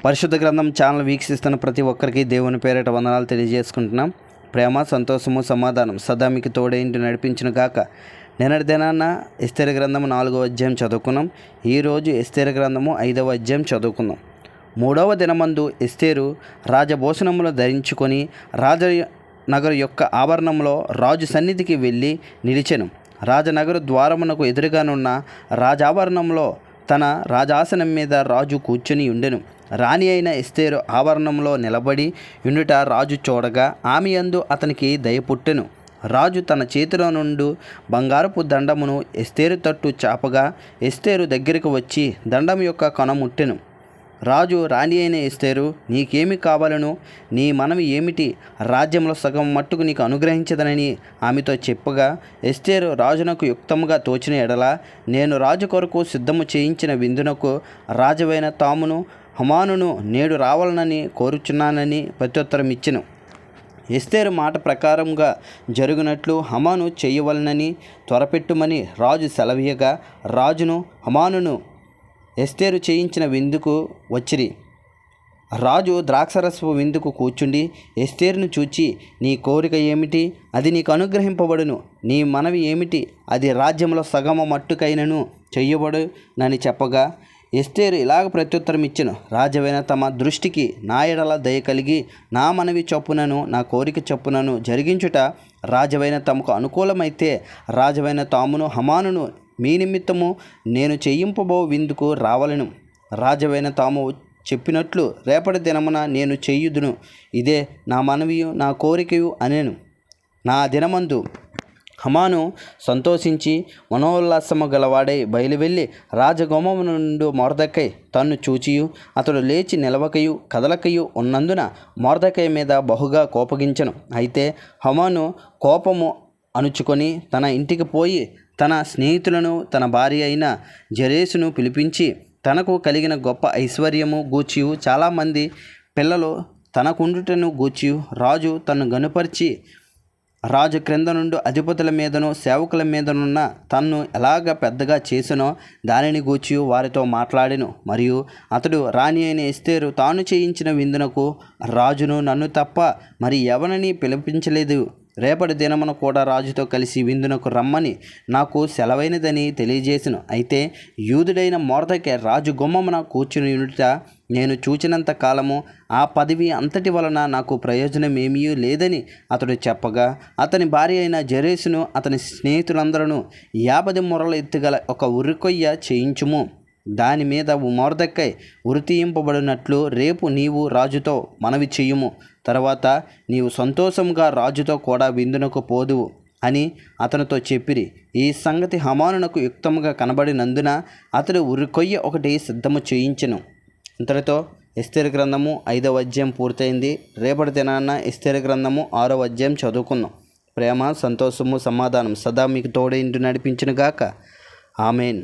పరిశుద్ధ గ్రంథం ఛానల్ వీక్షిస్తున్న ప్రతి ఒక్కరికి దేవుని పేరిట వందనాలు తెలియజేసుకుంటున్నాం. ప్రేమ, సంతోషము, సమాధానం సదా మీకు తోడేంటి నడిపించును గాక. నిన్నటి దినాన ఎస్తేరు గ్రంథము 4వ అధ్యాయం చదువుకున్నాం. ఈరోజు ఎస్తేరు గ్రంథము 5వ అధ్యాయం చదువుకుందాం. 3వ దినమందు ఎస్తేరు రాజభూషణములు ధరించుకొని రాజనగరు యొక్క ఆవరణంలో రాజు సన్నిధికి వెళ్ళి నిలిచెను. రాజనగరు ద్వారమునకు ఎదురుగానున్న రాజావరణంలో తన రాజాసనం మీద రాజు కూర్చొని ఉండెను. రాణి అయిన ఎస్తేరు ఆవరణంలో నిలబడి ఉండుట రాజు చూడగా ఆమె యందు అతనికి దయ పుట్టెను. రాజు తన చేతిలో నుండి బంగారపు దండమును ఎస్తేరు తట్టు చాపగా ఎస్తేరు దగ్గరకు వచ్చి దండం యొక్క కొన ముట్టెను. రాజు రాణి అయిన ఎస్తేరు, నీకేమి కావాలను, నీ మనవి ఏమిటి? రాజ్యంలో సగం మట్టుకు నీకు అనుగ్రహించదనని ఆమెతో చెప్పగా, ఎస్తేరు రాజునకు యుక్తముగా తోచిన ఎడల నేను రాజు కొరకు సిద్ధము చేయించిన విందునకు రాజువైన తామును హమానును నేడు రావాలనని కోరుచున్నానని ప్రత్యుత్తరం ఇచ్చెను. ఎస్తేరు మాట ప్రకారంగా జరుగునట్లు హమాను చేయవలనని త్వరపెట్టుమని రాజు సెలవీయగా, రాజును హమానును ఎస్తేరు చేయించిన విందుకు వచ్చిరి. రాజు ద్రాక్షరసపు విందుకు కూర్చుండి ఎస్తేరును చూచి, నీ కోరిక ఏమిటి? అది నీకు అనుగ్రహింపబడును. నీ మనవి ఏమిటి? అది రాజ్యంలో సగము మట్టుకైనను చెయ్యబడునని చెప్పగా, ఎస్తేరు ఇలాగ ప్రత్యుత్తరం ఇచ్చెను. రాజవైన తమ దృష్టికి నా ఎడల దయ కలిగి నా మనవి చొప్పునను నా కోరిక చొప్పునను జరిగించుట రాజవైన తమకు అనుకూలమైతే రాజవైన తామును హమానును మీ నిమిత్తము నేను చేయింపబో విందుకు రావలను. రాజవైన తాము చెప్పినట్లు రేపటి దినమున నేను చేయుదును. ఇదే నా మనవియు నా కోరికయు అనేను. నా దినమందు హమాను సంతోషించి మనోల్లాసము గలవాడై బయలువెళ్ళి రాజగుమ్మము నుండి మొర్దెకై తన్ను చూచియు అతడు లేచి నిలవకయు కదలకయు ఉన్నందున మొర్దెకై మీద బహుగా కోపగించెను. అయితే హమాను కోపము అణుచుకొని తన ఇంటికి పోయి తన స్నేహితులను తన భార్య అయిన జెరెషును పిలిపించి తనకు కలిగిన గొప్ప ఐశ్వర్యము గూర్చియు చాలామంది పిల్లలు తనకుండుటను గూర్చియు రాజు తను గనుపరిచి రాజు క్రింద నుండి అధిపతుల మీదను సేవకుల మీదనున్న తన్ను ఎలాగ పెద్దగా చేసినో దానిని గూర్చియు వారితో మాట్లాడెను. మరియు అతడు రాణి అయిన ఎస్తేరు తాను చేయించిన విందునకు రాజును నన్ను తప్ప మరి ఎవరిని పిలిపించలేదు. రేపటి దినమున కూడా రాజుతో కలిసి విందునకు రమ్మని నాకు సెలవైనదని తెలియజేసెను. అయితే యూదుడైన మొర్దెకై రాజు గుమ్మమున కూర్చుని ఉండుట నేను చూచినంత కాలము ఆ పదవి అంతటి వలన నాకు ప్రయోజనం ఏమీ లేదని అతడు చెప్పగా, అతని భార్య అయిన జెరెషును అతని స్నేహితులందరూ 50 మొరల ఎత్తుగల ఒక ఉరికొయ్య చేయించుము. దాని మీద మొర్దెకై ఉరి తీయింపబడినట్లు రేపు నీవు రాజుతో మనవి చెయ్యుము. తర్వాత నీవు సంతోషంగా రాజుతో కూడా విందునకు పోదువు అని అతనితో చెప్పిరి. ఈ సంగతి హమానునకు యుక్తముగా కనబడినందున అతడు ఉరికొయ్య ఒకటి సిద్ధము చేయించెను. ఇంతటితో ఎస్తేరు గ్రంథము 5వ అధ్యాయం పూర్తయింది. రేపటి దినాన ఎస్తేరు గ్రంథము 6వ అధ్యాయం చదువుకుందాం. ప్రేమ, సంతోషము, సమాధానం సదా మీకు తోడేంటి నడిపించును గాక. ఆమెన్.